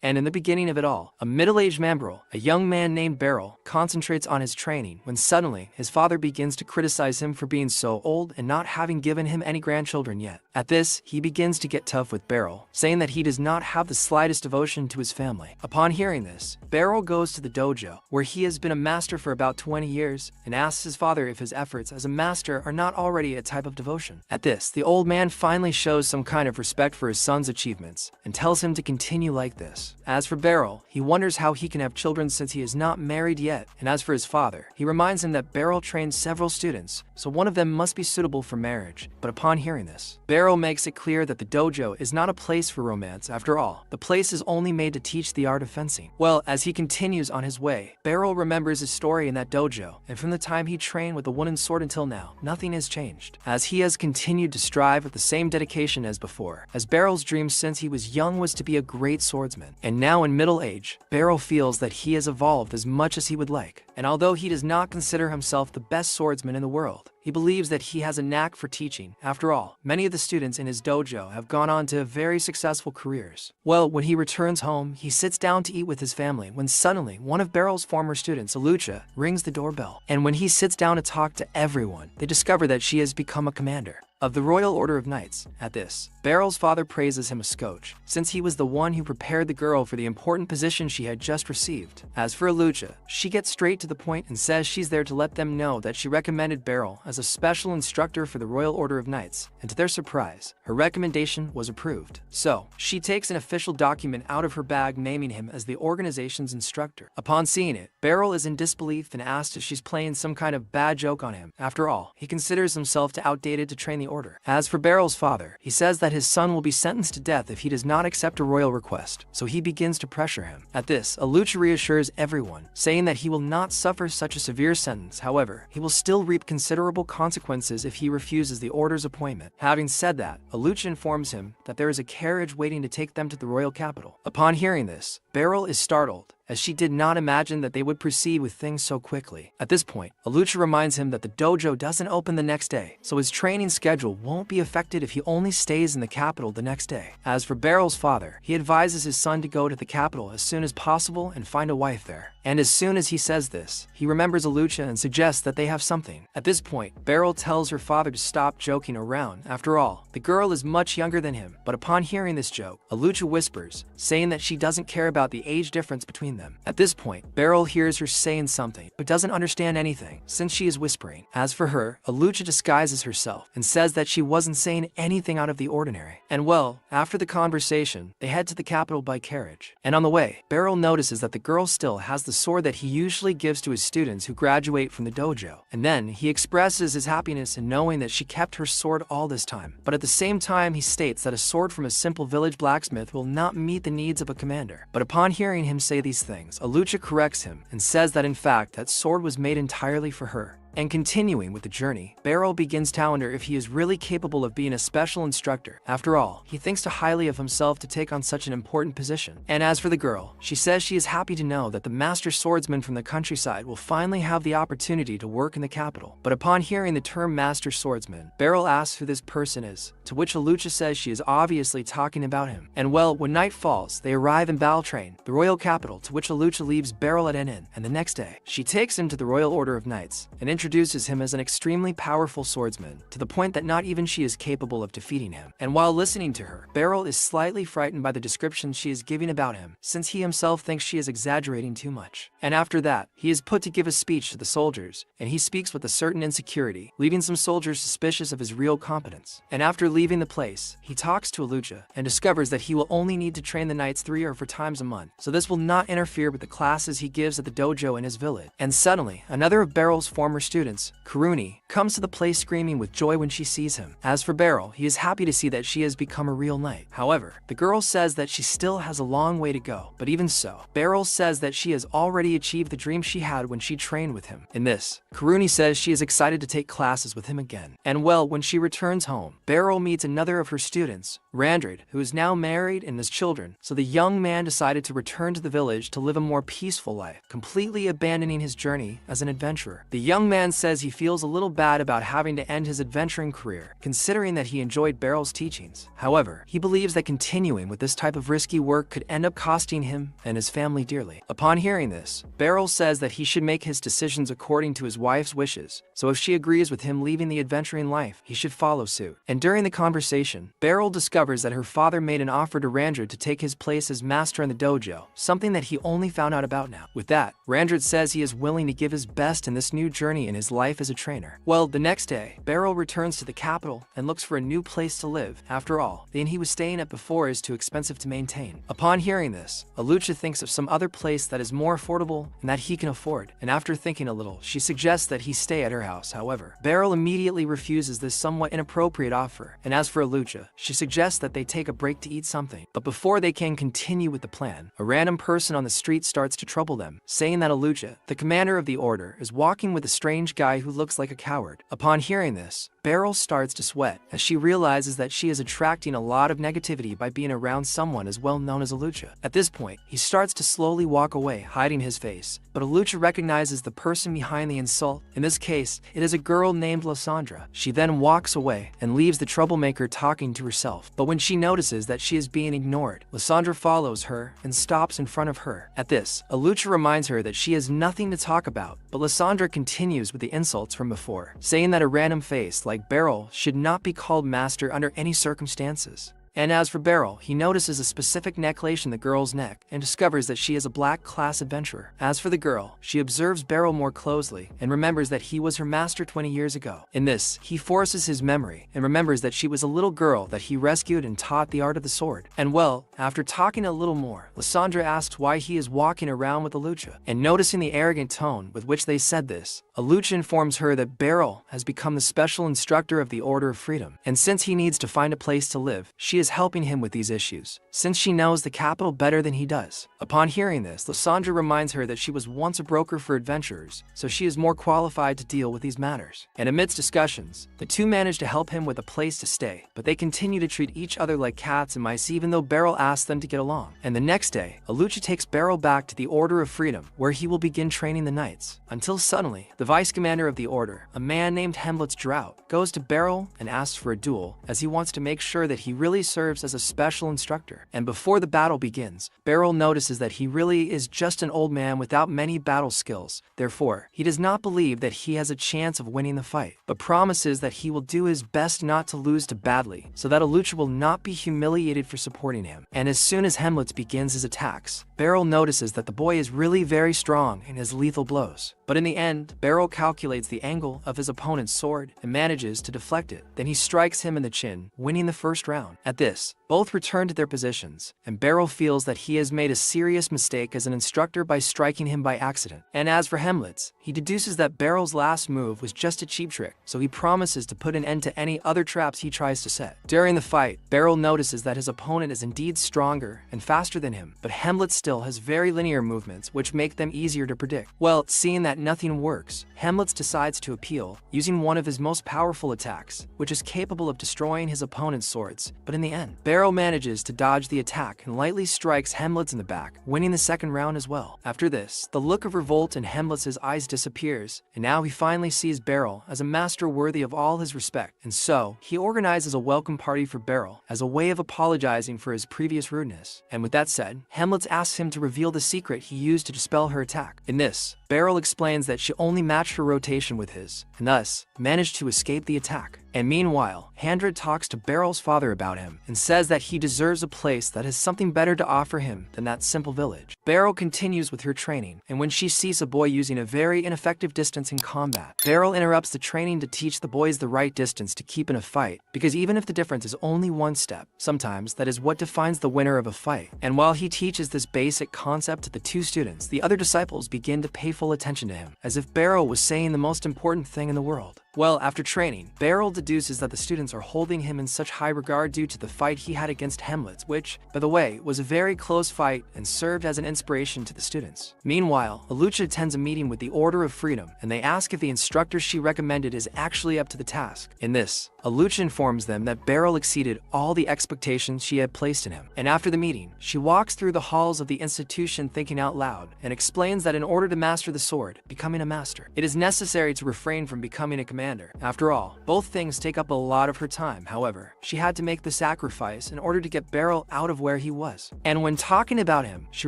And in the beginning of it all, a middle-aged man, a young man named Beryl, concentrates on his training when suddenly his father begins to criticize him for being so old and not having given him any grandchildren yet. At this, he begins to get tough with Beryl, saying that he does not have the slightest devotion to his family. Upon hearing this, Beryl goes to the dojo, where he has been a master for about 20 years, and asks his father if his efforts as a master are not already a type of devotion. At this, the old man finally shows some kind of respect for his son's achievements, and tells him to continue like this. As for Beryl, he wonders how he can have children since he is not married yet, and as for his father, he reminds him that Beryl trained several students, so one of them must be suitable for marriage. But upon hearing this, Beryl makes it clear that the dojo is not a place for romance after all. The place is only made to teach the art of fencing. Well, as he continues on his way, Beryl remembers his story in that dojo, and from the time he trained with the wooden sword until now, nothing has changed, as he has continued to strive with the same dedication as before, as Beryl's dream since he was young was to be a great swordsman. And now in middle age, Beryl feels that he has evolved as much as he would like, and although he does not consider himself the best swordsman in the world, he believes that he has a knack for teaching. After all, many of the students in his dojo have gone on to very successful careers. Well, when he returns home, he sits down to eat with his family when suddenly one of Beryl's former students, Alucha, rings the doorbell. And when he sits down to talk to everyone, they discover that she has become a commander of the Royal Order of Knights. At this, Beryl's father praises him a scotch, since he was the one who prepared the girl for the important position she had just received. As for Alucha, she gets straight to the point and says she's there to let them know that she recommended Beryl as a special instructor for the Royal Order of Knights, and to their surprise, her recommendation was approved. So, she takes an official document out of her bag naming him as the organization's instructor. Upon seeing it, Beryl is in disbelief and asks if she's playing some kind of bad joke on him. After all, he considers himself too outdated to train the order. As for Beryl's father, he says that his son will be sentenced to death if he does not accept a royal request, so he begins to pressure him. At this, Alucha reassures everyone, saying that he will not suffer such a severe sentence. However, he will still reap considerable consequences if he refuses the order's appointment. Having said that, Alucha informs him that there is a carriage waiting to take them to the royal capital. Upon hearing this, Beryl is startled, as she did not imagine that they would proceed with things so quickly. At this point, Alucha reminds him that the dojo doesn't open the next day, so his training schedule won't be affected if he only stays in the capital the next day. As for Beryl's father, he advises his son to go to the capital as soon as possible and find a wife there. And as soon as he says this, he remembers Alucha and suggests that they have something. At this point, Beryl tells her father to stop joking around. After all, the girl is much younger than him, but upon hearing this joke, Alucha whispers, saying that she doesn't care about the age difference between them. At this point, Beryl hears her saying something, but doesn't understand anything, since she is whispering. As for her, Alucha disguises herself and says that she wasn't saying anything out of the ordinary. And well, after the conversation, they head to the capital by carriage. And on the way, Beryl notices that the girl still has the sword that he usually gives to his students who graduate from the dojo. And then, he expresses his happiness in knowing that she kept her sword all this time. But at the same time, he states that a sword from a simple village blacksmith will not meet the needs of a commander. But upon hearing him say these things, Alucha corrects him and says that in fact that sword was made entirely for her. And continuing with the journey, Beryl begins to wonder if he is really capable of being a special instructor. After all, he thinks too highly of himself to take on such an important position. And as for the girl, she says she is happy to know that the master swordsman from the countryside will finally have the opportunity to work in the capital. But upon hearing the term master swordsman, Beryl asks who this person is, to which Alucha says she is obviously talking about him. And well, when night falls, they arrive in Baltrain, the royal capital, to which Alucha leaves Beryl at an inn. And the next day, she takes him to the Royal Order of Knights, and introduces him as an extremely powerful swordsman, to the point that not even she is capable of defeating him. And while listening to her, Beryl is slightly frightened by the description she is giving about him, since he himself thinks she is exaggerating too much. And after that, he is put to give a speech to the soldiers, and he speaks with a certain insecurity, leaving some soldiers suspicious of his real competence. And after leaving the place, he talks to Alucha, and discovers that he will only need to train the knights 3 or 4 times a month, so this will not interfere with the classes he gives at the dojo in his village. And suddenly, another of Beryl's former students, Karuni, comes to the place screaming with joy when she sees him. As for Beryl, he is happy to see that she has become a real knight. However, the girl says that she still has a long way to go, but even so, Beryl says that she has already achieved the dream she had when she trained with him. In this, Karuni says she is excited to take classes with him again. And well, when she returns home, Beryl meets another of her students, Randrid, who is now married and has children, so the young man decided to return to the village to live a more peaceful life, completely abandoning his journey as an adventurer. The young man man says he feels a little bad about having to end his adventuring career, considering that he enjoyed Beryl's teachings. However, he believes that continuing with this type of risky work could end up costing him and his family dearly. Upon hearing this, Beryl says that he should make his decisions according to his wife's wishes, so if she agrees with him leaving the adventuring life, he should follow suit. And during the conversation, Beryl discovers that her father made an offer to Randred to take his place as master in the dojo, something that he only found out about now. With that, Randred says he is willing to give his best in this new journey in his life as a trainer. Well, the next day, Beryl returns to the capital and looks for a new place to live. After all, the inn he was staying at before is too expensive to maintain. Upon hearing this, Alucha thinks of some other place that is more affordable and that he can afford, and after thinking a little, she suggests that he stay at her house. However, Beryl immediately refuses this somewhat inappropriate offer, and as for Alucha, she suggests that they take a break to eat something. But before they can continue with the plan, a random person on the street starts to trouble them, saying that Alucha, the commander of the order, is walking with a strange guy who looks like a coward. Upon hearing this, Beryl starts to sweat as she realizes that she is attracting a lot of negativity by being around someone as well known as Alucha. At this point, he starts to slowly walk away, hiding his face, but Alucha recognizes the person behind the insult. In this case, it is a girl named Lysandra. She then walks away and leaves the troublemaker talking to herself, but when she notices that she is being ignored, Lysandra follows her and stops in front of her. At this, Alucha reminds her that she has nothing to talk about, but Lysandra continues with the insults from before, saying that a random face like Beryl should not be called master under any circumstances. And as for Beryl, he notices a specific necklace in the girl's neck and discovers that she is a black class adventurer. As for the girl, she observes Beryl more closely and remembers that he was her master 20 years ago. In this, he forces his memory and remembers that she was a little girl that he rescued and taught the art of the sword. And well, after talking a little more, Lysandra asks why he is walking around with Alucha, and noticing the arrogant tone with which they said this, Alucha informs her that Beryl has become the special instructor of the Order of Freedom, and since he needs to find a place to live, she is helping him with these issues, since she knows the capital better than he does. Upon hearing this, Lysandra reminds her that she was once a broker for adventurers, so she is more qualified to deal with these matters. And amidst discussions, the two manage to help him with a place to stay, but they continue to treat each other like cats and mice even though Beryl asks them to get along. And the next day, Alucha takes Beryl back to the Order of Freedom, where he will begin training the knights, until suddenly, the vice commander of the order, a man named Hemlet's Drought, goes to Beryl and asks for a duel, as he wants to make sure that he really serves as a special instructor. And before the battle begins, Beryl notices that he really is just an old man without many battle skills. Therefore, he does not believe that he has a chance of winning the fight, but promises that he will do his best not to lose too badly, so that Alucha will not be humiliated for supporting him. And as soon as Hemlet begins his attacks, Beryl notices that the boy is really very strong in his lethal blows. But in the end, Beryl calculates the angle of his opponent's sword and manages to deflect it. Then he strikes him in the chin, winning the first round. At this, both return to their positions, and Beryl feels that he has made a serious mistake as an instructor by striking him by accident. And as for Hemlet, he deduces that Beryl's last move was just a cheap trick, so he promises to put an end to any other traps he tries to set. During the fight, Beryl notices that his opponent is indeed stronger and faster than him, but Hemlet still has very linear movements which make them easier to predict. Well, seeing that nothing works, Hemlet decides to appeal, using one of his most powerful attacks, which is capable of destroying his opponent's swords. But in the end, Beryl manages to dodge the attack and lightly strikes Hemlet in the back, winning the second round as well. After this, the look of revolt in Hemlet's eyes disappears, and now he finally sees Beryl as a master worthy of all his respect, and so he organizes a welcome party for Beryl as a way of apologizing for his previous rudeness. And with that said, Hemlet asks him to reveal the secret he used to dispel her attack. In this, Beryl explains that she only matched her rotation with his, and thus managed to escape the attack. And meanwhile, Handred talks to Beryl's father about him and says that he deserves a place that has something better to offer him than that simple village. Beryl continues with her training, and when she sees a boy using a very ineffective distance in combat, Beryl interrupts the training to teach the boys the right distance to keep in a fight, because even if the difference is only one step, sometimes that is what defines the winner of a fight. And while he teaches this basic concept to the two students, the other disciples begin to pay full attention to him, as if Beryl was saying the most important thing in the world. Well, after training, Beryl deduces that the students are holding him in such high regard due to the fight he had against Hamlet, which, by the way, was a very close fight and served as an inspiration to the students. Meanwhile, Alucha attends a meeting with the Order of Freedom, and they ask if the instructor she recommended is actually up to the task. In this, Alucha informs them that Beryl exceeded all the expectations she had placed in him. And after the meeting, she walks through the halls of the institution thinking out loud and explains that in order to master the sword, becoming a master, it is necessary to refrain from becoming a commander. After all, both things take up a lot of her time. However, she had to make the sacrifice in order to get Beryl out of where he was. And when talking about him, she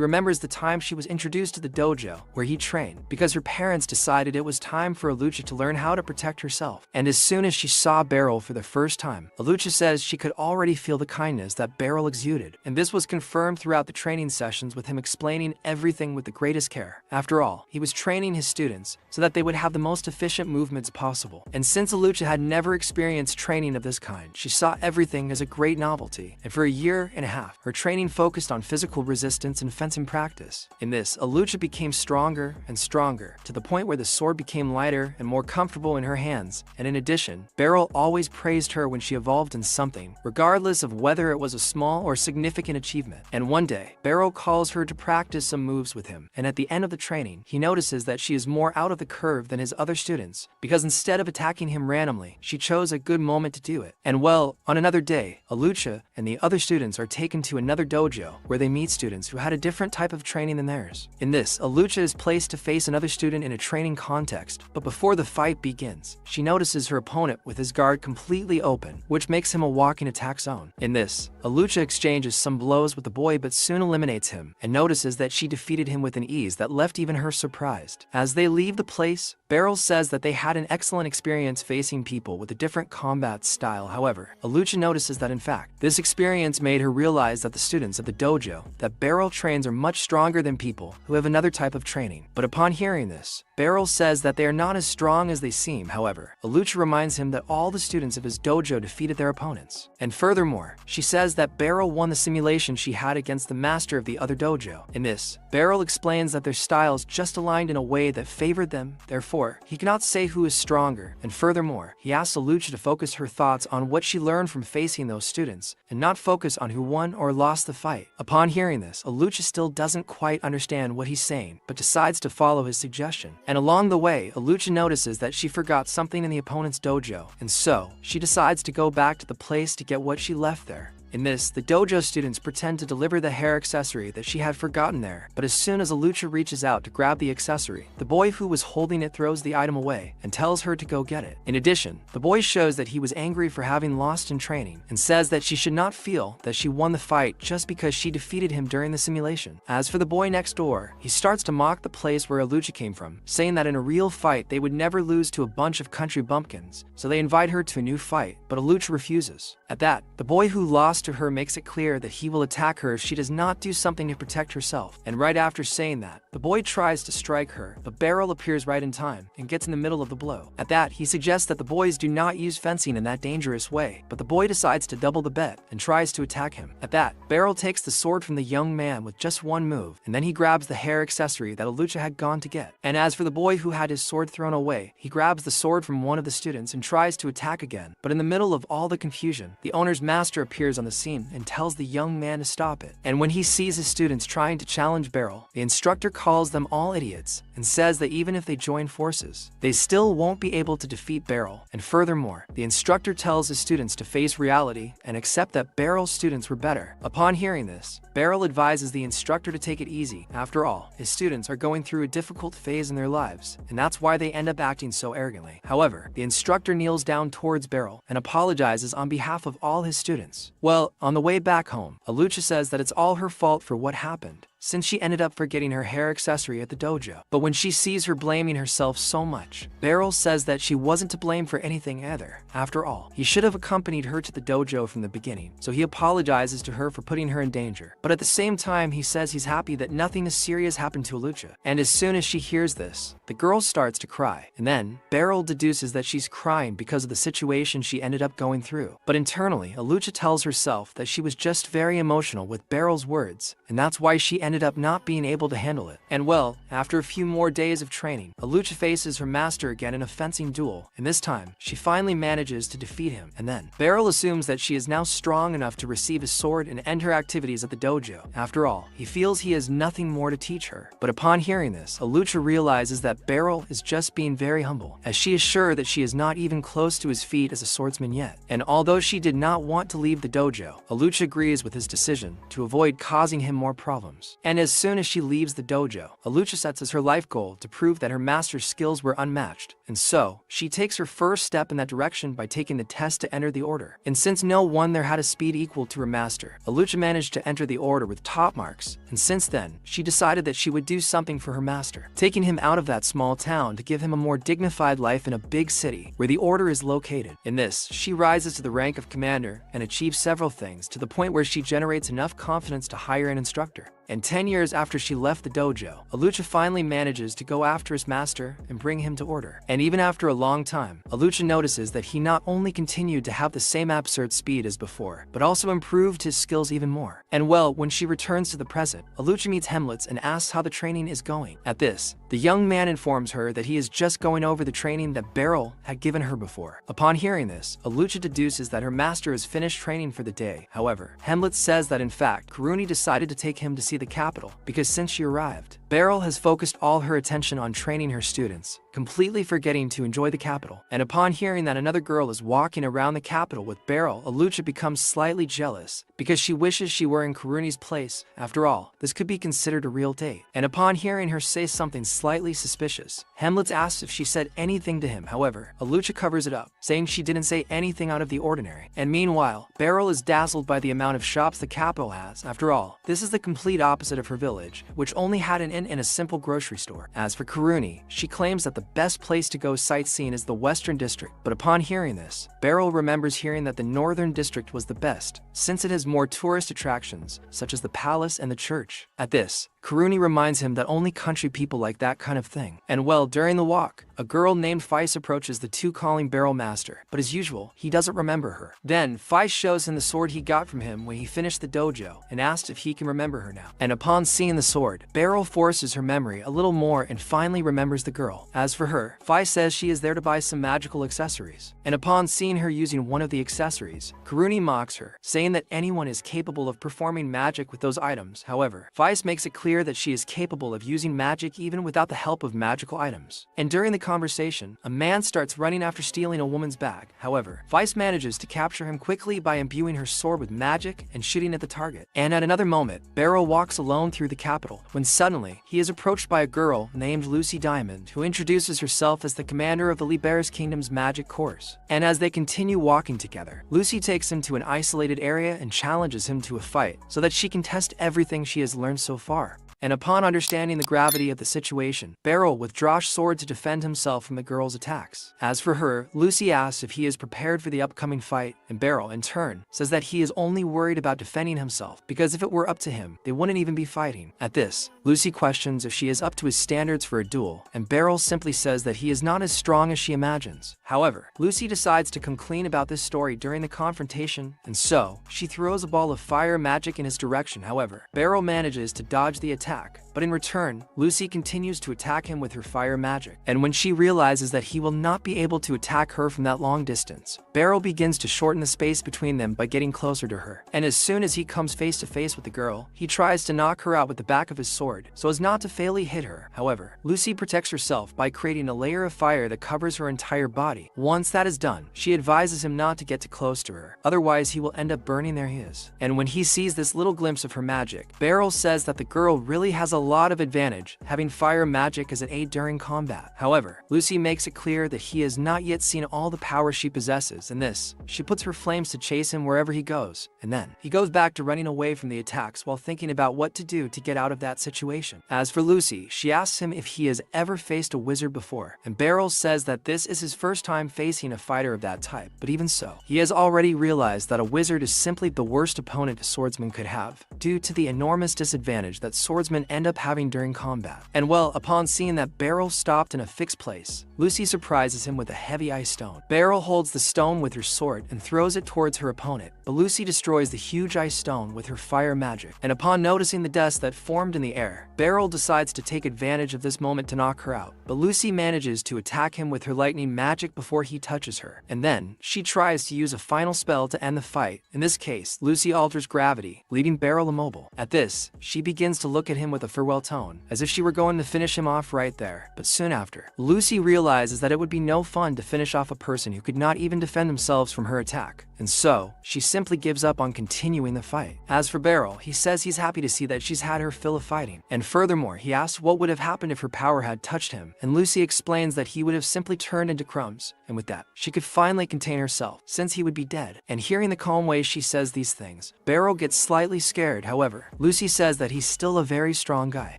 remembers the time she was introduced to the dojo where he trained because her parents decided it was time for Alucha to learn how to protect herself. And as soon as she saw Beryl for the first time, Alucha says she could already feel the kindness that Beryl exuded, and this was confirmed throughout the training sessions with him explaining everything with the greatest care. After all, he was training his students so that they would have the most efficient movements possible. And since Alucha had never experienced training of this kind, she saw everything as a great novelty, and for a year and a half, her training focused on physical resistance and fencing practice. In this, Alucha became stronger and stronger, to the point where the sword became lighter and more comfortable in her hands, and in addition, Beryl always praised her when she evolved in something, regardless of whether it was a small or significant achievement. And one day, Beryl calls her to practice some moves with him, and at the end of the training, he notices that she is more out of the curve than his other students, because instead of attacking him randomly, she chose a good moment to do it. And well, on another day, Alucha and the other students are taken to another dojo, where they meet students who had a different type of training than theirs. In this, Alucha is placed to face another student in a training context, but before the fight begins, she notices her opponent with his guard completely open, which makes him a walking attack zone. In this, Alucha exchanges some blows with the boy but soon eliminates him, and notices that she defeated him with an ease that left even her surprised. As they leave the place, Beryl says that they had an excellent experience facing people with a different combat style. However, Alucha notices that in fact, this experience made her realize that the students of the dojo that Beryl trains are much stronger than people who have another type of training. But upon hearing this, Beryl says that they are not as strong as they seem. However, Alucha reminds him that all the students of his dojo defeated their opponents. And furthermore, she says that Beryl won the simulation she had against the master of the other dojo. In this, Beryl explains that their styles just aligned in a way that favored them, therefore, he cannot say who is stronger. And furthermore, he asks Alucha to focus her thoughts on what she learned from facing those students, and not focus on who won or lost the fight. Upon hearing this, Alucha still doesn't quite understand what he's saying, but decides to follow his suggestion. And along the way, Alucha notices that she forgot something in the opponent's dojo, and so, she decides to go back to the place to get what she left there. In this, the dojo students pretend to deliver the hair accessory that she had forgotten there, but as soon as Alucha reaches out to grab the accessory, the boy who was holding it throws the item away and tells her to go get it. In addition, the boy shows that he was angry for having lost in training and says that she should not feel that she won the fight just because she defeated him during the simulation. As for the boy next door, he starts to mock the place where Alucha came from, saying that in a real fight they would never lose to a bunch of country bumpkins, so they invite her to a new fight, but Alucha refuses. At that, the boy who lost to her makes it clear that he will attack her if she does not do something to protect herself, and right after saying that, the boy tries to strike her, but Beryl appears right in time and gets in the middle of the blow. At that, he suggests that the boys do not use fencing in that dangerous way, but the boy decides to double the bet and tries to attack him. At that, Beryl takes the sword from the young man with just one move, and then he grabs the hair accessory that Alucha had gone to get. And as for the boy who had his sword thrown away, he grabs the sword from one of the students and tries to attack again, but in the middle of all the confusion, the owner's master appears on the scene and tells the young man to stop it. And when he sees his students trying to challenge Beryl, the instructor calls them all idiots and says that even if they join forces, they still won't be able to defeat Beryl. And furthermore, the instructor tells his students to face reality and accept that Beryl's students were better. Upon hearing this, Beryl advises the instructor to take it easy. After all, his students are going through a difficult phase in their lives, and that's why they end up acting so arrogantly. However, the instructor kneels down towards Beryl and apologizes on behalf of all his students. Well, on the way back home, Alucha says that it's all her fault for what happened, since she ended up forgetting her hair accessory at the dojo. But when she sees her blaming herself so much, Beryl says that she wasn't to blame for anything either. After all, he should have accompanied her to the dojo from the beginning, so he apologizes to her for putting her in danger. But at the same time, he says he's happy that nothing as serious happened to Alucha. And as soon as she hears this, the girl starts to cry. And then, Beryl deduces that she's crying because of the situation she ended up going through. But internally, Alucha tells herself that she was just very emotional with Beryl's words, and that's why she ended ended up not being able to handle it. And well, after a few more days of training, Alucha faces her master again in a fencing duel, and this time, she finally manages to defeat him. And then, Beryl assumes that she is now strong enough to receive his sword and end her activities at the dojo. After all, he feels he has nothing more to teach her. But upon hearing this, Alucha realizes that Beryl is just being very humble, as she is sure that she is not even close to his feat as a swordsman yet. And although she did not want to leave the dojo, Alucha agrees with his decision to avoid causing him more problems. And as soon as she leaves the dojo, Alucha sets as her life goal to prove that her master's skills were unmatched. And so, she takes her first step in that direction by taking the test to enter the order. And since no one there had a speed equal to her master, Alucha managed to enter the order with top marks. And since then, she decided that she would do something for her master, taking him out of that small town to give him a more dignified life in a big city where the order is located. In this, she rises to the rank of commander and achieves several things to the point where she generates enough confidence to hire an instructor. And 10 years after she left the dojo, Alucha finally manages to go after his master and bring him to order. And even after a long time, Alucha notices that he not only continued to have the same absurd speed as before, but also improved his skills even more. And well, when she returns to the present, Alucha meets Hemlitz and asks how the training is going. At this, the young man informs her that he is just going over the training that Beryl had given her before. Upon hearing this, Alucha deduces that her master has finished training for the day. However, Hemlitz says that in fact, Karuni decided to take him to see the capital, because since she arrived, Beryl has focused all her attention on training her students, completely forgetting to enjoy the capital. And upon hearing that another girl is walking around the capital with Beryl, Alucha becomes slightly jealous, because she wishes she were in Karuni's place. After all, this could be considered a real date. And upon hearing her say something slightly suspicious, Hemlitz asks if she said anything to him. However, Alucha covers it up, saying she didn't say anything out of the ordinary. And meanwhile, Beryl is dazzled by the amount of shops the capital has. After all, this is the complete opposite of her village, which only had an inn and a simple grocery store. As for Karuni, she claims that the best place to go sightseeing is the Western District. But upon hearing this, Beryl remembers hearing that the Northern District was the best, since it has more tourist attractions, such as the palace and the church. At this, Karuni reminds him that only country people like that kind of thing. And well, during the walk, a girl named Feist approaches the two calling Beryl master, but as usual, he doesn't remember her. Then, Feist shows him the sword he got from him when he finished the dojo, and asks if he can remember her now. And upon seeing the sword, Beryl forces her memory a little more and finally remembers the girl. As for her, Feist says she is there to buy some magical accessories. And upon seeing her using one of the accessories, Karuni mocks her, saying that anyone is capable of performing magic with those items. However, Feist makes it clear that she is capable of using magic even without the help of magical items. And during the conversation, a man starts running after stealing a woman's bag. However, Feist manages to capture him quickly by imbuing her sword with magic and shooting at the target. And at another moment, Beryl walks alone through the capital, when suddenly, he is approached by a girl named Lucy Diamond, who introduces herself as the commander of the Liberis Kingdom's magic course. And as they continue walking together, Lucy takes him to an isolated area and challenges him to a fight, so that she can test everything she has learned so far. And upon understanding the gravity of the situation, Beryl withdraws sword to defend himself from the girl's attacks. As for her, Lucy asks if he is prepared for the upcoming fight, and Beryl, in turn, says that he is only worried about defending himself, because if it were up to him, they wouldn't even be fighting. At this, Lucy questions if she is up to his standards for a duel, and Beryl simply says that he is not as strong as she imagines. However, Lucy decides to come clean about this story during the confrontation, and so, she throws a ball of fire magic in his direction. However, Beryl manages to dodge the attack, but in return, Lucy continues to attack him with her fire magic. And when she realizes that he will not be able to attack her from that long distance, Beryl begins to shorten the space between them by getting closer to her. And as soon as he comes face to face with the girl, he tries to knock her out with the back of his sword, so as not to fatally hit her. However, Lucy protects herself by creating a layer of fire that covers her entire body. Once that is done, she advises him not to get too close to her, otherwise he will end up burning there he is. And when he sees this little glimpse of her magic, Beryl says that the girl really has a lot of advantage, having fire magic as an aid during combat. However, Lucy makes it clear that he has not yet seen all the power she possesses. In this, she puts her flames to chase him wherever he goes, and then he goes back to running away from the attacks while thinking about what to do to get out of that situation. As for Lucy, she asks him if he has ever faced a wizard before, and Beryl says that this is his first time facing a fighter of that type, but even so, he has already realized that a wizard is simply the worst opponent a swordsman could have, due to the enormous disadvantage that swordsmen end up up having during combat. And well, upon seeing that Beryl stopped in a fixed place, Lucy surprises him with a heavy ice stone. Beryl holds the stone with her sword and throws it towards her opponent, but Lucy destroys the huge ice stone with her fire magic. And upon noticing the dust that formed in the air, Beryl decides to take advantage of this moment to knock her out, but Lucy manages to attack him with her lightning magic before he touches her. And then, she tries to use a final spell to end the fight. In this case, Lucy alters gravity, leaving Beryl immobile. At this, she begins to look at him with a farewell tone, as if she were going to finish him off right there. But soon after, Lucy realizes that it would be no fun to finish off a person who could not even defend themselves from her attack. And so, she simply gives up on continuing the fight. As for Beryl, he says he's happy to see that she's had her fill of fighting. And furthermore, he asks what would have happened if her power had touched him. And Lucy explains that he would have simply turned into crumbs. And with that, she could finally contain herself, since he would be dead. And hearing the calm way she says these things, Beryl gets slightly scared. However, Lucy says that he's still a very strong guy.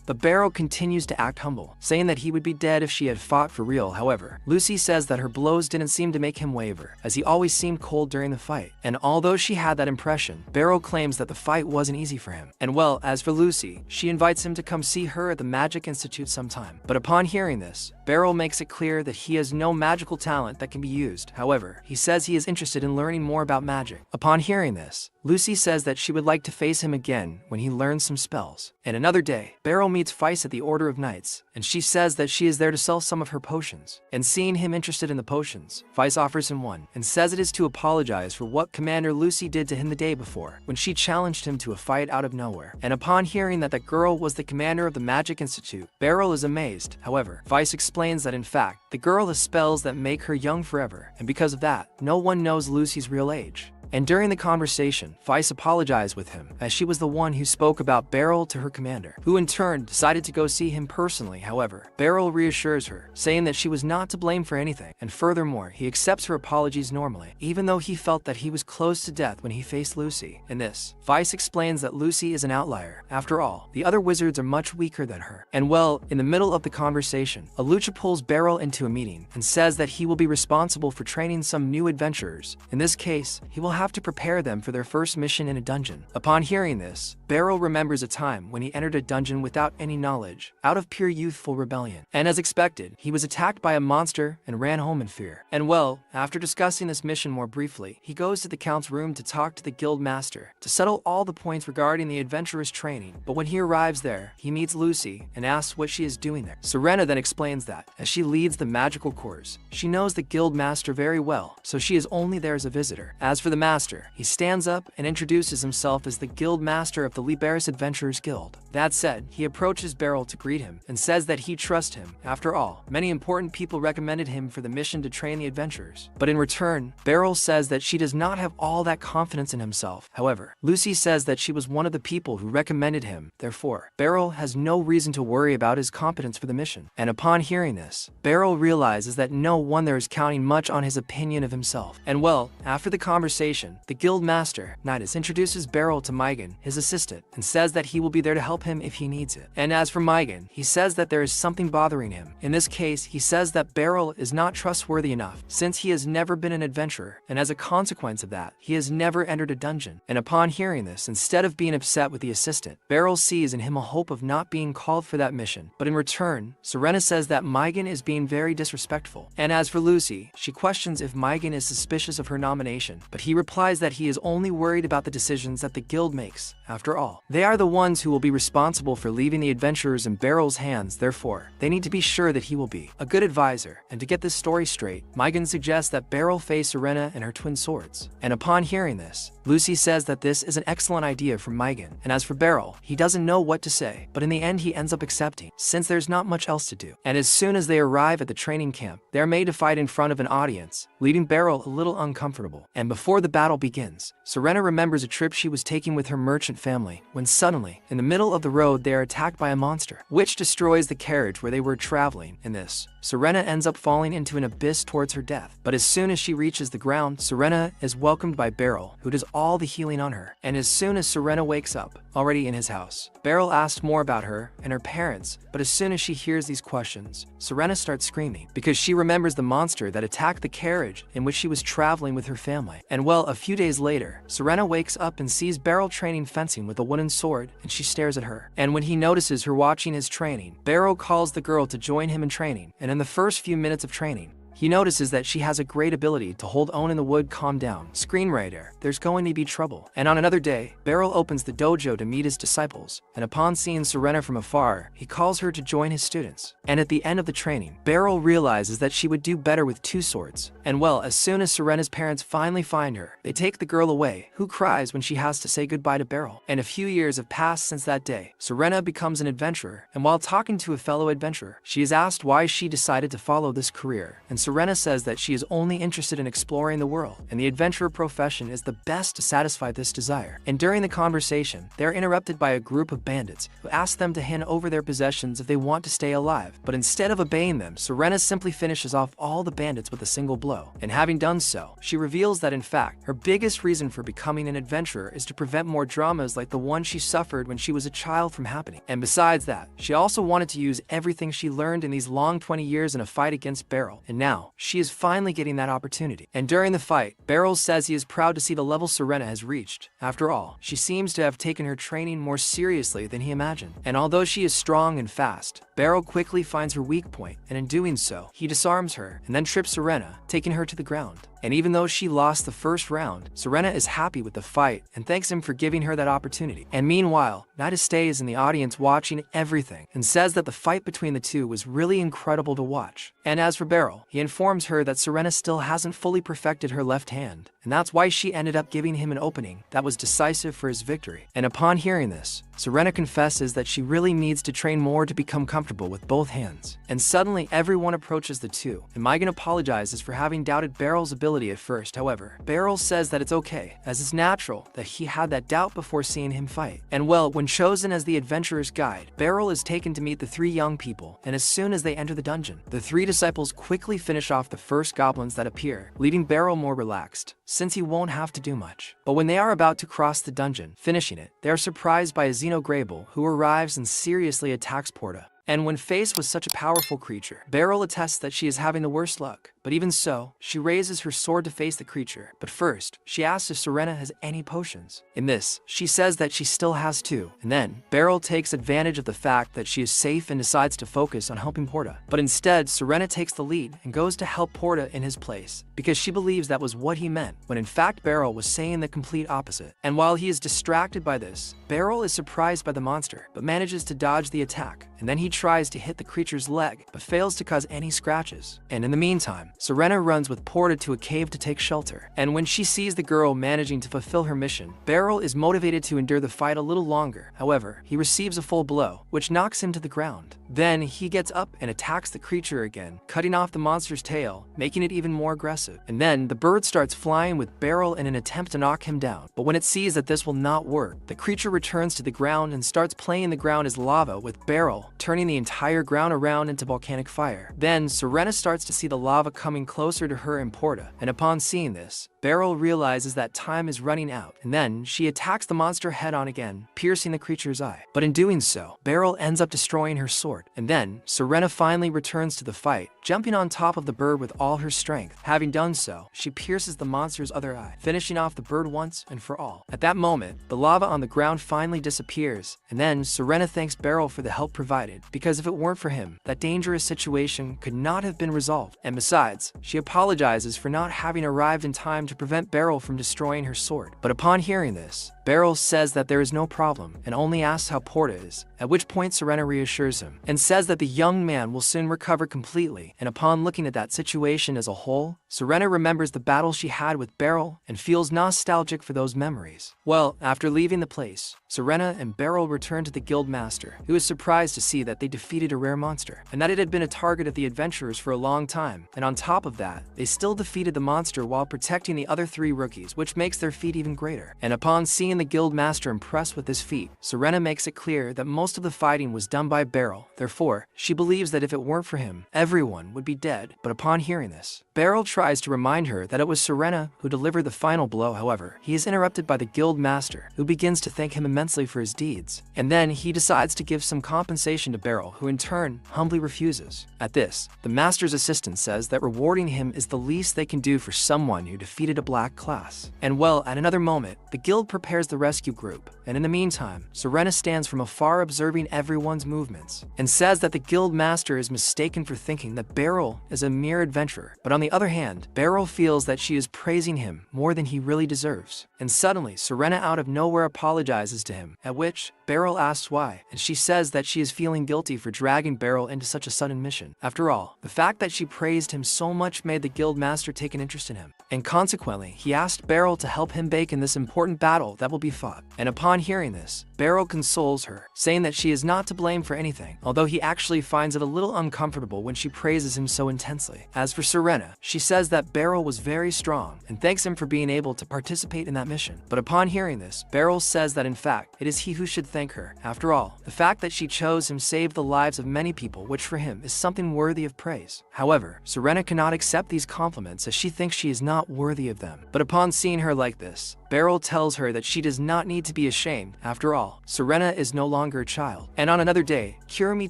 But Beryl continues to act humble, saying that he would be dead if she had fought for real. However, Lucy says that her blows didn't seem to make him waver, as he always seemed cold during the fight. And although she had that impression, Beryl claims that the fight wasn't easy for him. And well, as for Lucy, she invites him to come see her at the Magic Institute sometime. But upon hearing this, Beryl makes it clear that he has no magical talent that can be used. However, he says he is interested in learning more about magic. Upon hearing this, Lucy says that she would like to face him again when he learns some spells. And another day, Beryl meets Feist at the Order of Knights, and she says that she is there to sell some of her potions. And seeing him interested in the potions, Feist offers him one, and says it is to apologize for what Commander Lucy did to him the day before, when she challenged him to a fight out of nowhere. And upon hearing that the girl was the commander of the Magic Institute, Beryl is amazed. However, Feist explains that in fact, the girl has spells that make her young forever, and because of that, no one knows Lucy's real age. And during the conversation, Feist apologized with him, as she was the one who spoke about Beryl to her commander, who in turn decided to go see him personally. However, Beryl reassures her, saying that she was not to blame for anything, and furthermore, he accepts her apologies normally, even though he felt that he was close to death when he faced Lucy. In this, Feist explains that Lucy is an outlier. After all, the other wizards are much weaker than her. And well, in the middle of the conversation, Alucha pulls Beryl into a meeting, and says that he will be responsible for training some new adventurers. In this case, he will have to prepare them for their first mission in a dungeon. Upon hearing this, Beryl remembers a time when he entered a dungeon without any knowledge, out of pure youthful rebellion. And as expected, he was attacked by a monster and ran home in fear. And well, after discussing this mission more briefly, he goes to the Count's room to talk to the guild master, to settle all the points regarding the adventurer's training. But when he arrives there, he meets Lucy and asks what she is doing there. Serena then explains that, as she leads the magical course, she knows the guild master very well, so she is only there as a visitor. As for the master, he stands up and introduces himself as the guild master of the Liberis Adventurers Guild. That said, he approaches Beryl to greet him and says that he trusts him. After all, many important people recommended him for the mission to train the adventurers. But in return, Beryl says that she does not have all that confidence in himself. However, Lucy says that she was one of the people who recommended him. Therefore, Beryl has no reason to worry about his competence for the mission. And upon hearing this, Beryl realizes that no one there is counting much on his opinion of himself. And well, after the conversation, the guild master, Nidus, introduces Beryl to Mygan, his assistant, and says that he will be there to help him if he needs it. And as for Mygan, he says that there is something bothering him. In this case, he says that Beryl is not trustworthy enough, since he has never been an adventurer, and as a consequence of that, he has never entered a dungeon. And upon hearing this, instead of being upset with the assistant, Beryl sees in him a hope of not being called for that mission. But in return, Serena says that Mygan is being very disrespectful. And as for Lucy, she questions if Mygan is suspicious of her nomination, but he replies that he is only worried about the decisions that the guild makes. After all, they are the ones who will be responsible for leaving the adventurers in Beryl's hands. Therefore, they need to be sure that he will be a good advisor. And to get this story straight, Mygan suggests that Beryl face Serena and her twin swords. And upon hearing this, Lucy says that this is an excellent idea from Mygan. And as for Beryl, he doesn't know what to say, but in the end he ends up accepting, since there's not much else to do. And as soon as they arrive at the training camp, they are made to fight in front of an audience, leaving Beryl a little uncomfortable. And before the battle begins, Serena remembers a trip she was taking with her merchant family, when suddenly, in the middle of the road, they are attacked by a monster, which destroys the carriage where they were traveling. In this, Serena ends up falling into an abyss towards her death. But as soon as she reaches the ground, Serena is welcomed by Beryl, who does all the healing on her. And as soon as Serena wakes up, already in his house, Beryl asks more about her and her parents, but as soon as she hears these questions, Serena starts screaming, because she remembers the monster that attacked the carriage in which she was traveling with her family. And well, a few days later, Serena wakes up and sees Beryl training fencing with with a wooden sword, and she stares at her. And when he notices her watching his training, Beryl calls the girl to join him in training, and in the first few minutes of training, he notices that she has a great ability to hold own in the wood. Calm down, screenwriter, there's going to be trouble. And on another day, Beryl opens the dojo to meet his disciples, and upon seeing Serena from afar, he calls her to join his students. And at the end of the training, Beryl realizes that she would do better with 2 swords. And well, as soon as Serena's parents finally find her, they take the girl away, who cries when she has to say goodbye to Beryl. And a few years have passed since that day. Serena becomes an adventurer, and while talking to a fellow adventurer, she is asked why she decided to follow this career, and Serena says that she is only interested in exploring the world, and the adventurer profession is the best to satisfy this desire. And during the conversation, they are interrupted by a group of bandits who ask them to hand over their possessions if they want to stay alive. But instead of obeying them, Serena simply finishes off all the bandits with a single blow. And having done so, she reveals that in fact, her biggest reason for becoming an adventurer is to prevent more dramas like the one she suffered when she was a child from happening. And besides that, she also wanted to use everything she learned in these long 20 years in a fight against Beryl, and now she is finally getting that opportunity. And during the fight, Beryl says he is proud to see the level Serena has reached. After all, she seems to have taken her training more seriously than he imagined. And although she is strong and fast, Beryl quickly finds her weak point, and in doing so, he disarms her and then trips Serena, taking her to the ground. And even though she lost the first round, Serena is happy with the fight and thanks him for giving her that opportunity. And meanwhile, Nida stays in the audience watching everything and says that the fight between the two was really incredible to watch. And as for Beryl, he informs her that Serena still hasn't fully perfected her left hand, and that's why she ended up giving him an opening that was decisive for his victory. And upon hearing this, Serena confesses that she really needs to train more to become comfortable with both hands. And suddenly everyone approaches the two, and Megan apologizes for having doubted Beryl's ability at first. However, Beryl says that it's okay, as it's natural that he had that doubt before seeing him fight. And well, when chosen as the adventurer's guide, Beryl is taken to meet the 3 young people, and as soon as they enter the dungeon, the 3 disciples quickly finish off the first goblins that appear, leaving Beryl more relaxed, since he won't have to do much. But when they are about to cross the dungeon, finishing it, they are surprised by a Xenograble who arrives and seriously attacks Porta. And when faced with such a powerful creature, Beryl attests that she is having the worst luck. But even so, she raises her sword to face the creature. But first, she asks if Serena has any potions. In this, she says that she still has 2. And then, Beryl takes advantage of the fact that she is safe and decides to focus on helping Porta. But instead, Serena takes the lead and goes to help Porta in his place, because she believes that was what he meant, when in fact Beryl was saying the complete opposite. And while he is distracted by this, Beryl is surprised by the monster, but manages to dodge the attack. And then he tries to hit the creature's leg, but fails to cause any scratches. And in the meantime, Serena runs with Porta to a cave to take shelter. And when she sees the girl managing to fulfill her mission, Beryl is motivated to endure the fight a little longer. However, he receives a full blow, which knocks him to the ground. Then he gets up and attacks the creature again, cutting off the monster's tail, making it even more aggressive. And then the bird starts flying with Beryl in an attempt to knock him down. But when it sees that this will not work, the creature returns to the ground and starts playing the ground as lava, with Beryl turning the entire ground around into volcanic fire. Then Serena starts to see the lava coming closer to her and Porta, and upon seeing this, Beryl realizes that time is running out, and then she attacks the monster head-on again, piercing the creature's eye. But in doing so, Beryl ends up destroying her sword, and then Serena finally returns to the fight, jumping on top of the bird with all her strength. Having done so, she pierces the monster's other eye, finishing off the bird once and for all. At that moment, the lava on the ground finally disappears, and then Serena thanks Beryl for the help provided, because if it weren't for him, that dangerous situation could not have been resolved. And besides, she apologizes for not having arrived in time to prevent Beryl from destroying her sword. But upon hearing this, Beryl says that there is no problem and only asks how Porta is, at which point Serena reassures him and says that the young man will soon recover completely. And upon looking at that situation as a whole, Serena remembers the battle she had with Beryl and feels nostalgic for those memories. Well, after leaving the place, Serena and Beryl return to the guild master, who is surprised to see that they defeated a rare monster and that it had been a target of the adventurers for a long time. And on top of that, they still defeated the monster while protecting the other 3 rookies, which makes their feat even greater. And upon seeing the guild master impressed with this feat, Serena makes it clear that most of the fighting was done by Beryl. Therefore, she believes that if it weren't for him, everyone would be dead. But upon hearing this, Beryl tries to remind her that it was Serena who delivered the final blow. However, he is interrupted by the guild master, who begins to thank him immensely for his deeds. And then he decides to give some compensation to Beryl, who in turn humbly refuses. At this, the master's assistant says that rewarding him is the least they can do for someone who defeated a black class. And well, at another moment, the guild prepares prepares the rescue group, and in the meantime, Serena stands from afar observing everyone's movements, and says that the guild master is mistaken for thinking that Beryl is a mere adventurer. But on the other hand, Beryl feels that she is praising him more than he really deserves. And suddenly, Serena out of nowhere apologizes to him, at which Beryl asks why, and she says that she is feeling guilty for dragging Beryl into such a sudden mission. After all, the fact that she praised him so much made the guild master take an interest in him, and consequently, he asked Beryl to help him bake in this important battle that will be fought. And upon hearing this, Beryl consoles her, saying that she is not to blame for anything, although he actually finds it a little uncomfortable when she praises him so intensely. As for Serena, she says that Beryl was very strong and thanks him for being able to participate in that mission. But upon hearing this, Beryl says that in fact, it is he who should thank her. After all, the fact that she chose him saved the lives of many people, which for him is something worthy of praise. However, Serena cannot accept these compliments as she thinks she is not worthy of them. But upon seeing her like this, Beryl tells her that she does not need to be ashamed. After all, Serena is no longer a child. And on another day, Kurumi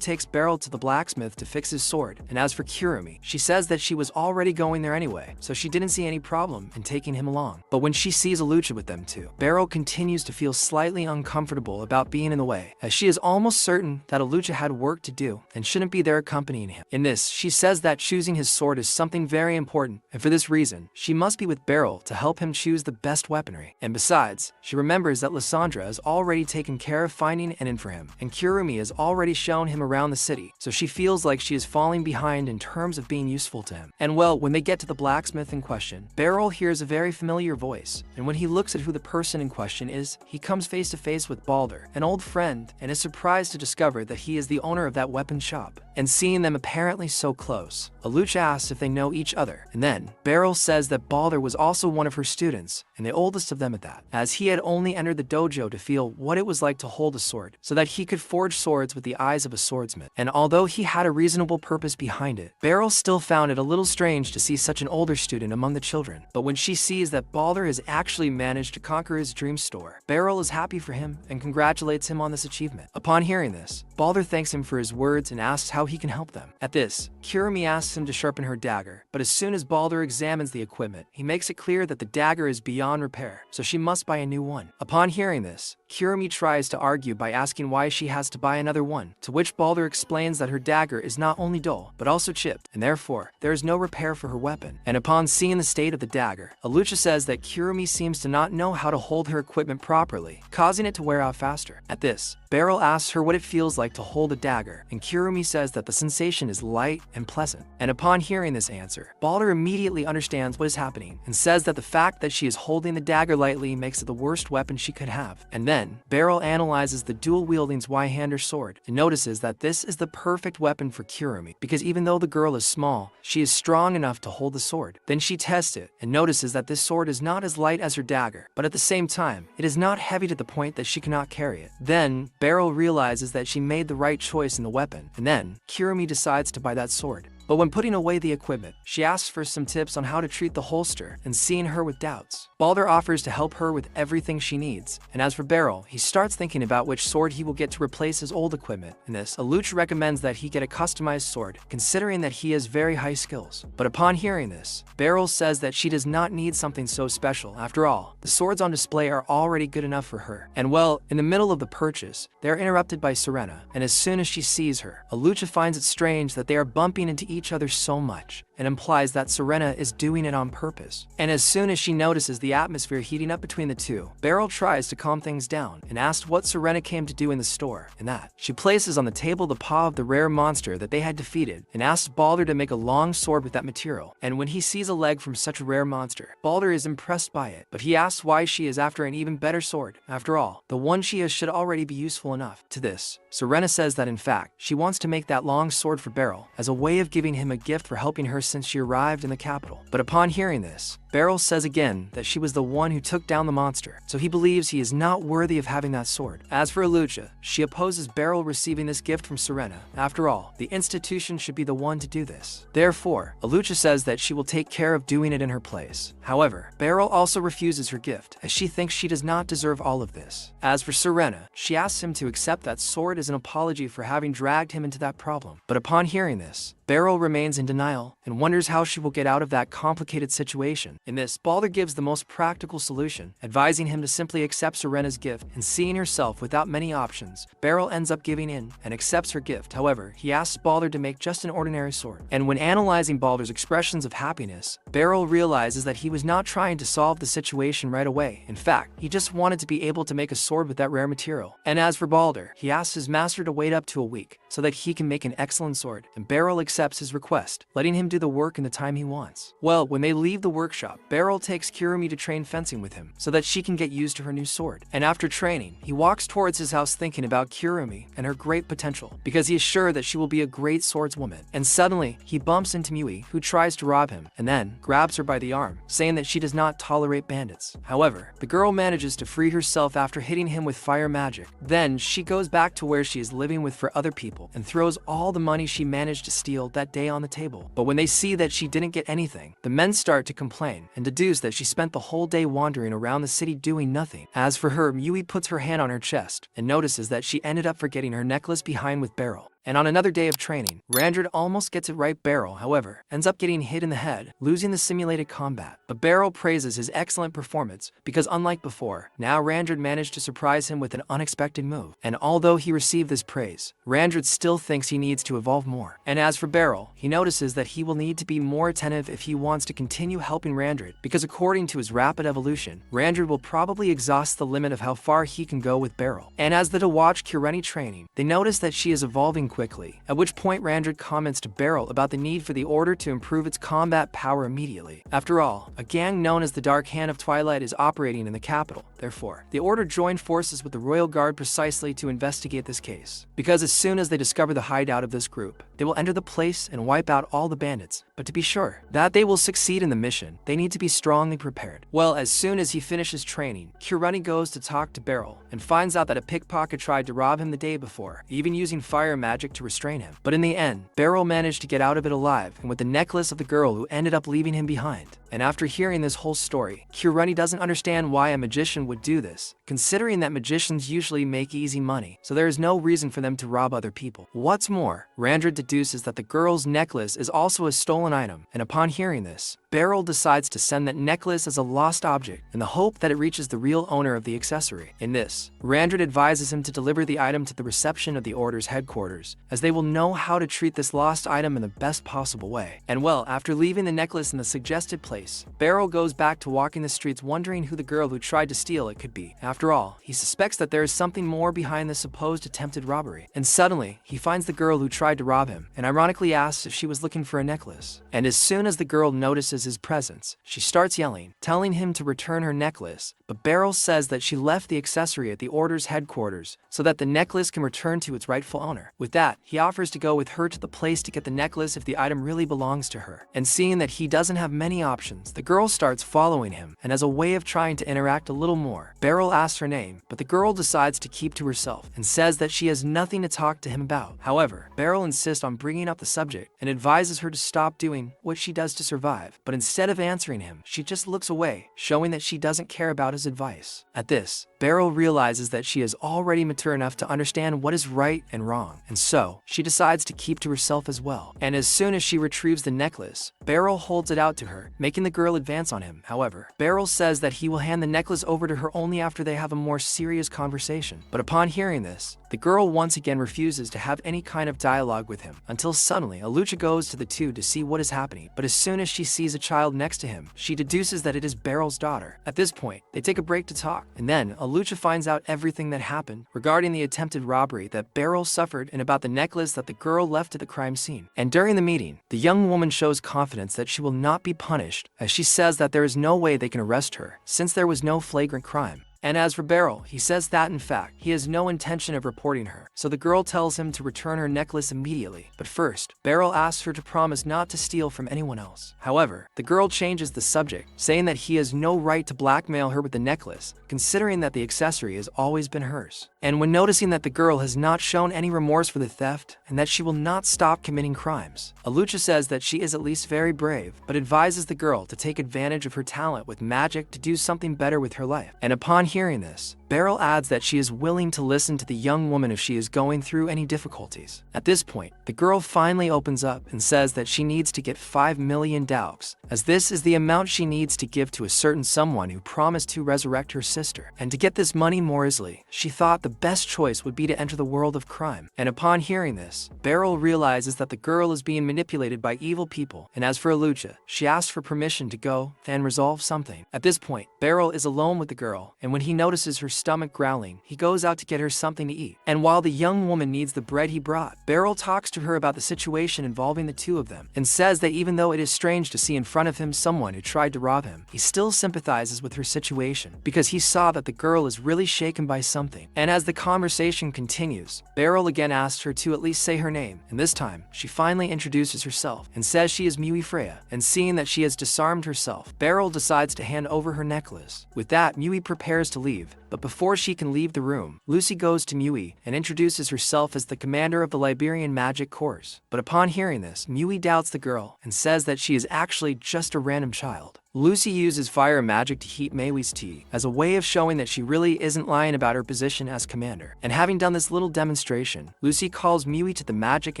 takes Beryl to the blacksmith to fix his sword. And as for Kurumi, she says that she was already going there anyway, so she didn't see any problem in taking him along. But when she sees Alucha with them too, Beryl continues to feel slightly uncomfortable about being in the way, as she is almost certain that Alucha had work to do and shouldn't be there accompanying him. In this, she says that choosing his sword is something very important, and for this reason, she must be with Beryl to help him choose the best weaponry. And besides, she remembers that Lysandra has already taken care of finding an inn for him, and Kurumi has already shown him around the city, so she feels like she is falling behind in terms of being useful to him. And well, when they get to the blacksmith in question, Beryl hears a very familiar voice, and when he looks at who the person in question is, he comes face to face with Balder, an old friend, and is surprised to discover that he is the owner of that weapon shop. And seeing them apparently so close, Alucha asks if they know each other, and then Beryl says that Balder was also one of her students, and the oldest of them at that, as he had only entered the dojo to feel what it was like to hold a sword, so that he could forge swords with the eyes of a swordsman. And although he had a reasonable purpose behind it, Beryl still found it a little strange to see such an older student among the children. But when she sees that Balder has actually managed to conquer his dream store, Beryl is happy for him and congratulates him on this achievement. Upon hearing this, Balder thanks him for his words and asks how he can help them. At this, Kurumi asks him to sharpen her dagger, but as soon as Balder examines the equipment, he makes it clear that the dagger is beyond repair, so she must buy a new one. Upon hearing this, Kurumi tries to argue by asking why she has to buy another one, to which Balder explains that her dagger is not only dull, but also chipped, and therefore, there is no repair for her weapon. And upon seeing the state of the dagger, Alucha says that Kurumi seems to not know how to hold her equipment properly, causing it to wear out faster. At this, Beryl asks her what it feels like to hold a dagger, and Kurumi says that the sensation is light and pleasant. And upon hearing this answer, Balder immediately understands what is happening, and says that the fact that she is holding the dagger lightly makes it the worst weapon she could have. And then, Beryl analyzes the dual-wielding Zweihander sword, and notices that this is the perfect weapon for Kurumi, because even though the girl is small, she is strong enough to hold the sword. Then she tests it, and notices that this sword is not as light as her dagger, but at the same time, it is not heavy to the point that she cannot carry it. Then, Beryl realizes that she made the right choice in the weapon, and then, Kurumi decides to buy that sword. But when putting away the equipment, she asks for some tips on how to treat the holster, and seeing her with doubts, Balder offers to help her with everything she needs. And as for Beryl, he starts thinking about which sword he will get to replace his old equipment. In this, Alucha recommends that he get a customized sword, considering that he has very high skills. But upon hearing this, Beryl says that she does not need something so special. After all, the swords on display are already good enough for her. And well, in the middle of the purchase, they are interrupted by Serena, and as soon as she sees her, Alucha finds it strange that they are bumping into each other so much, and implies that Serena is doing it on purpose. And as soon as she notices the atmosphere heating up between the two, Beryl tries to calm things down and asks what Serena came to do in the store, and that she places on the table the paw of the rare monster that they had defeated, and asks Balder to make a long sword with that material. And when he sees a leg from such a rare monster, Balder is impressed by it, but he asks why she is after an even better sword. After all, the one she has should already be useful enough. To this, Serena says that in fact, she wants to make that long sword for Beryl as a way of giving him a gift for helping her since she arrived in the capital. But upon hearing this, Beryl says again that she was the one who took down the monster, so he believes he is not worthy of having that sword. As for Alucha, she opposes Beryl receiving this gift from Serena. After all, the institution should be the one to do this. Therefore, Alucha says that she will take care of doing it in her place. However, Beryl also refuses her gift, as she thinks she does not deserve all of this. As for Serena, she asks him to accept that sword as an apology for having dragged him into that problem. But upon hearing this, Beryl Beryl remains in denial and wonders how she will get out of that complicated situation. In this, Balder gives the most practical solution, advising him to simply accept Serena's gift, and seeing herself without many options, Beryl ends up giving in and accepts her gift. However, he asks Balder to make just an ordinary sword. And when analyzing Balder's expressions of happiness, Beryl realizes that he was not trying to solve the situation right away. In fact, he just wanted to be able to make a sword with that rare material. And as for Balder, he asks his master to wait up to a week so that he can make an excellent sword, and Beryl accepts his request, letting him do the work in the time he wants. Well, when they leave the workshop, Beryl takes Kirumi to train fencing with him so that she can get used to her new sword. And after training, he walks towards his house thinking about Kirumi and her great potential, because he is sure that she will be a great swordswoman. And suddenly, he bumps into Mui, who tries to rob him, and then grabs her by the arm, saying that she does not tolerate bandits. However, the girl manages to free herself after hitting him with fire magic. Then, she goes back to where she is living with for other people and throws all the money she managed to steal that day on the table. But when they see that she didn't get anything, the men start to complain and deduce that she spent the whole day wandering around the city doing nothing. As for her, Mui puts her hand on her chest and notices that she ended up forgetting her necklace behind with Beryl. And on another day of training, Randred almost gets it right. Beryl, however, ends up getting hit in the head, losing the simulated combat. But Beryl praises his excellent performance because unlike before, now Randred managed to surprise him with an unexpected move. And although he received this praise, Randred still thinks he needs to evolve more. And as for Beryl, he notices that he will need to be more attentive if he wants to continue helping Randred, because according to his rapid evolution, Randred will probably exhaust the limit of how far he can go with Beryl. And as they watch Kireni training, they notice that she is evolving quickly, at which point Randred comments to Beryl about the need for the Order to improve its combat power immediately. After all, a gang known as the Dark Hand of Twilight is operating in the capital. Therefore, the Order joined forces with the Royal Guard precisely to investigate this case, because as soon as they discover the hideout of this group, they will enter the place and wipe out all the bandits. But to be sure that they will succeed in the mission, they need to be strongly prepared. Well, as soon as he finishes training, Kireni goes to talk to Beryl and finds out that a pickpocket tried to rob him the day before, even using fire magic to restrain him. But in the end, Beryl managed to get out of it alive and with the necklace of the girl who ended up leaving him behind. And after hearing this whole story, Kireni doesn't understand why a magician would do this, considering that magicians usually make easy money, so there is no reason for them to rob other people. What's more, Randred deduces that the girl's necklace is also a stolen item, and upon hearing this, Beryl decides to send that necklace as a lost object in the hope that it reaches the real owner of the accessory. In this, Randred advises him to deliver the item to the reception of the Order's headquarters, as they will know how to treat this lost item in the best possible way. And well, after leaving the necklace in the suggested place, Beryl goes back to walking the streets wondering who the girl who tried to steal it could be. After all, he suspects that there is something more behind the supposed attempted robbery. And suddenly, he finds the girl who tried to rob him, and ironically asks if she was looking for a necklace. And as soon as the girl notices his presence, she starts yelling, telling him to return her necklace, but Beryl says that she left the accessory at the Order's headquarters so that the necklace can return to its rightful owner. With that, he offers to go with her to the place to get the necklace if the item really belongs to her. And seeing that he doesn't have many options, the girl starts following him, and as a way of trying to interact a little more, Beryl asks her name, but the girl decides to keep to herself and says that she has nothing to talk to him about. However, Beryl insists on bringing up the subject and advises her to stop doing what she does to survive, but instead of answering him, she just looks away, showing that she doesn't care about his advice. At this, Beryl realizes that she is already mature enough to understand what is right and wrong, and so she decides to keep to herself as well. And as soon as she retrieves the necklace, Beryl holds it out to her, making the girl advance on him. However, Beryl says that he will hand the necklace over to her only after they have a more serious conversation. But upon hearing this, the girl once again refuses to have any kind of dialogue with him, until suddenly Alucha goes to the two to see what is happening. But as soon as she sees a child next to him, she deduces that it is Beryl's daughter. At this point, they take a break to talk, and then Alucha finds out everything that happened regarding the attempted robbery that Beryl suffered and about the necklace that the girl left at the crime scene. And during the meeting, the young woman shows confidence that she will not be punished, as she says that there is no way they can arrest her, since there was no flagrant crime. And as for Beryl, he says that in fact, he has no intention of reporting her, so the girl tells him to return her necklace immediately. But first, Beryl asks her to promise not to steal from anyone else. However, the girl changes the subject, saying that he has no right to blackmail her with the necklace, considering that the accessory has always been hers. And when noticing that the girl has not shown any remorse for the theft, and that she will not stop committing crimes, Alucha says that she is at least very brave, but advises the girl to take advantage of her talent with magic to do something better with her life. And upon hearing this, Beryl adds that she is willing to listen to the young woman if she is going through any difficulties. At this point, the girl finally opens up and says that she needs to get 5 million daoks, as this is the amount she needs to give to a certain someone who promised to resurrect her sister. And to get this money more easily, she thought the best choice would be to enter the world of crime. And upon hearing this, Beryl realizes that the girl is being manipulated by evil people. And as for Lucha, she asks for permission to go and resolve something. At this point, Beryl is alone with the girl, and when he notices her stomach growling, he goes out to get her something to eat. And while the young woman needs the bread he brought, Beryl talks to her about the situation involving the two of them, and says that even though it is strange to see in front of him someone who tried to rob him, he still sympathizes with her situation, because he saw that the girl is really shaken by something. And as the conversation continues, Beryl again asks her to at least say her name, and this time, she finally introduces herself, and says she is Mui Freya, and seeing that she has disarmed herself, Beryl decides to hand over her necklace. With that, Mui prepares to leave, but before she can leave the room, Lucy goes to Mui and introduces herself as the commander of the Liberian Magic Corps. But upon hearing this, Mui doubts the girl and says that she is actually just a random child. Lucy uses fire magic to heat Meiwi's tea as a way of showing that she really isn't lying about her position as commander. And having done this little demonstration, Lucy calls Mui to the Magic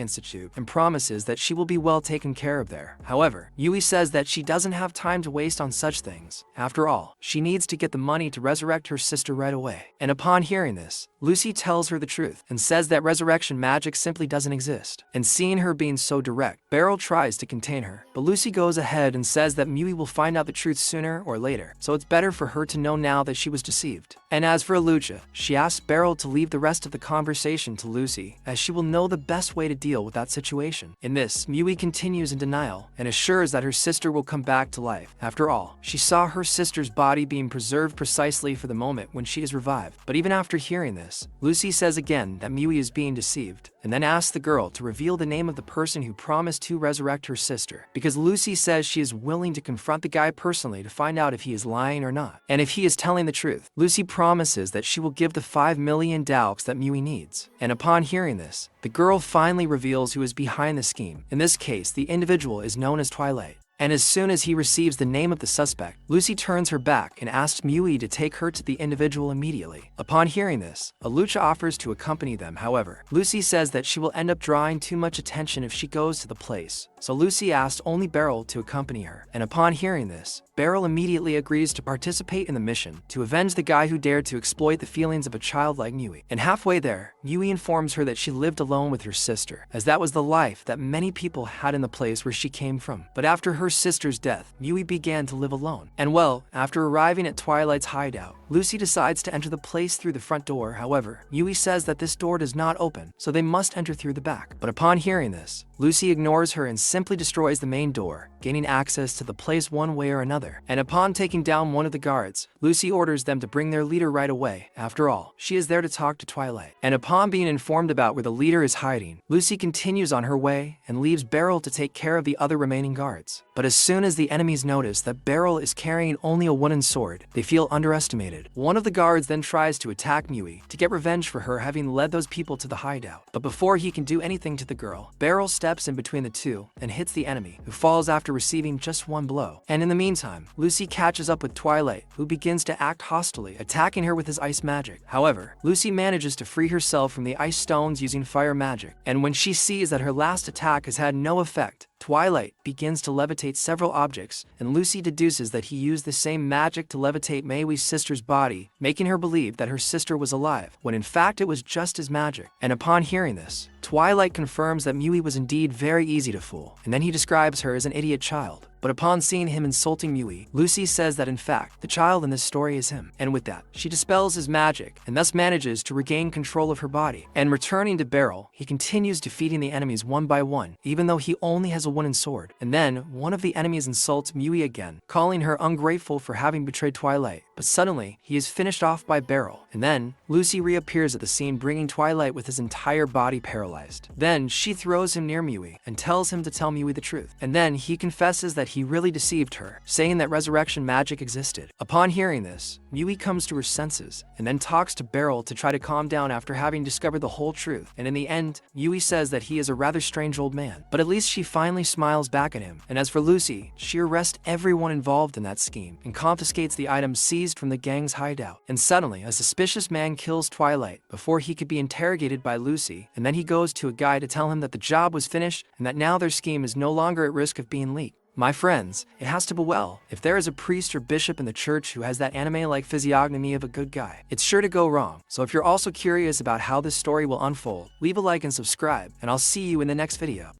Institute and promises that she will be well taken care of there. However, Mui says that she doesn't have time to waste on such things. After all, she needs to get the money to resurrect her sister right away. And upon hearing this, Lucy tells her the truth and says that resurrection magic simply doesn't exist. And seeing her being so direct, Beryl tries to contain her, but Lucy goes ahead and says that Mui will find out the truth sooner or later, so it's better for her to know now that she was deceived. And as for Lucha, she asks Beryl to leave the rest of the conversation to Lucy, as she will know the best way to deal with that situation. In this, Mui continues in denial and assures that her sister will come back to life. After all, she saw her sister's body being preserved precisely for the moment when she is revived. But even after hearing this, Lucy says again that Mui is being deceived, and then asks the girl to reveal the name of the person who promised to resurrect her sister, because Lucy says she is willing to confront the guy personally to find out if he is lying or not. And if he is telling the truth, Lucy promises that she will give the 5 million daoks that Mui needs. And upon hearing this, the girl finally reveals who is behind the scheme. In this case, the individual is known as Twilight. And as soon as he receives the name of the suspect, Lucy turns her back and asks Mui to take her to the individual immediately. Upon hearing this, Alucha offers to accompany them. However, Lucy says that she will end up drawing too much attention if she goes to the place, so Lucy asks only Beryl to accompany her. And upon hearing this, Beryl immediately agrees to participate in the mission to avenge the guy who dared to exploit the feelings of a child like Mui. And halfway there, Mui informs her that she lived alone with her sister, as that was the life that many people had in the place where she came from. But after her sister's death, Mui began to live alone. And well, after arriving at Twilight's hideout, Lucy decides to enter the place through the front door. However, Mui says that this door does not open, so they must enter through the back. But upon hearing this, Lucy ignores her and simply destroys the main door, gaining access to the place one way or another. And upon taking down one of the guards, Lucy orders them to bring their leader right away. After all, she is there to talk to Twilight. And upon being informed about where the leader is hiding, Lucy continues on her way and leaves Beryl to take care of the other remaining guards. But as soon as the enemies notice that Beryl is carrying only a wooden sword, they feel underestimated. One of the guards then tries to attack Mui to get revenge for her having led those people to the hideout. But before he can do anything to the girl, Beryl steps in between the two and hits the enemy, who falls after receiving just one blow. And in the meantime, Lucy catches up with Twilight, who begins to act hostilely, attacking her with his ice magic. However, Lucy manages to free herself from the ice stones using fire magic, and when she sees that her last attack has had no effect, Twilight begins to levitate several objects, and Lucy deduces that he used the same magic to levitate Meiwi's sister's body, making her believe that her sister was alive, when in fact it was just his magic. And upon hearing this, Twilight confirms that Mui was indeed very easy to fool, and then he describes her as an idiot child. But upon seeing him insulting Mui, Lucy says that in fact, the child in this story is him. And with that, she dispels his magic, and thus manages to regain control of her body. And returning to Beryl, he continues defeating the enemies one by one, even though he only has a wooden sword. And then, one of the enemies insults Mui again, calling her ungrateful for having betrayed Twilight. But suddenly, he is finished off by Beryl. And then, Lucy reappears at the scene bringing Twilight with his entire body paralyzed. Then, she throws him near Mui and tells him to tell Mui the truth. And then, he confesses that he really deceived her, saying that resurrection magic existed. Upon hearing this, Mui comes to her senses and then talks to Beryl to try to calm down after having discovered the whole truth. And in the end, Mui says that he is a rather strange old man. But at least she finally smiles back at him. And as for Lucy, she arrests everyone involved in that scheme and confiscates the items seized seized from the gang's hideout. And suddenly, a suspicious man kills Twilight before he could be interrogated by Lucy, and then he goes to a guy to tell him that the job was finished and that now their scheme is no longer at risk of being leaked. My friends, it has to be well. If there is a priest or bishop in the church who has that anime-like physiognomy of a good guy, it's sure to go wrong. So if you're also curious about how this story will unfold, leave a like and subscribe, and I'll see you in the next video.